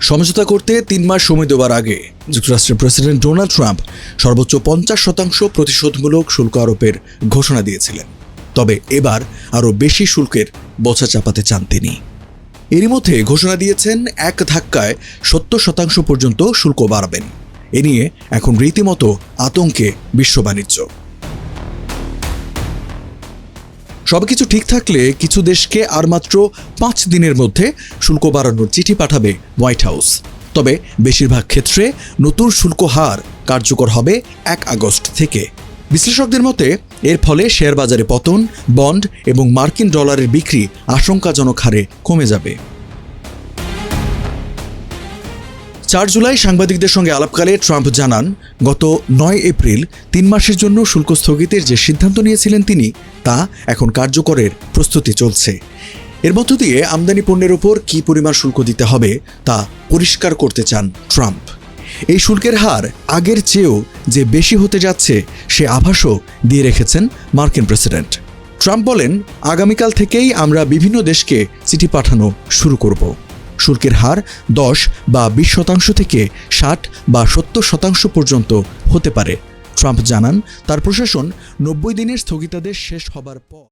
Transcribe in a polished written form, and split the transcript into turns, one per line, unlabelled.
সমঝোতা করতে ৩ মাস সময় দেওয়ার আগে যুক্তরাষ্ট্রের প্রেসিডেন্ট ডোনাল্ড ট্রাম্প সর্বোচ্চ ৫০% প্রতিশোধমূলক শুল্ক আরোপের ঘোষণা দিয়েছিলেন। তবে এবার আরও বেশি শুল্কের বোঝা চাপাতে চান তিনি। এরই মধ্যে ঘোষণা দিয়েছেন এক ধাক্কায় ৭০% পর্যন্ত শুল্ক বাড়াবেন। এ নিয়ে এখন রীতিমতো আতঙ্কে বিশ্ব বাণিজ্য। সবকিছু ঠিক থাকলে কিছু দেশকে আর মাত্র ৫ দিনের মধ্যে শুল্ক বাড়ানোর চিঠি পাঠাবে হোয়াইট হাউস। তবে বেশিরভাগ ক্ষেত্রে নতুন শুল্ক হার কার্যকর হবে ১ আগস্ট থেকে। বিশ্লেষকদের মতে এর ফলে শেয়ার বাজারে পতন, বন্ড এবং মার্কিন ডলারের বিক্রি আশঙ্কাজনক হারে কমে যাবে। ৪ জুলাই সাংবাদিকদের সঙ্গে আলাপকালে ট্রাম্প জানান, গত ৯ এপ্রিল ৩ মাসের জন্য শুল্ক স্থগিতের যে সিদ্ধান্ত নিয়েছিলেন তিনি, তা এখন কার্যকরের প্রস্তুতি চলছে। এর মধ্য দিয়ে আমদানি পণ্যের ওপর কী পরিমাণ শুল্ক দিতে হবে তা পরিষ্কার করতে চান ট্রাম্প। এই শুল্কের হার আগের চেয়েও যে বেশি হতে যাচ্ছে সে আভাসও দিয়ে রেখেছেন মার্কিন প্রেসিডেন্ট। ট্রাম্প বলেন, আগামীকাল থেকেই আমরা বিভিন্ন দেশকে চিঠি পাঠানো শুরু করব। শুল্কের হার ১০ বা ২০% থেকে ৬০ বা ৭০% পর্যন্ত হতে পারে। ট্রাম্প জানান, তার প্রশাসন ৯০ দিনের স্থগিতাদেশ শেষ হবার পর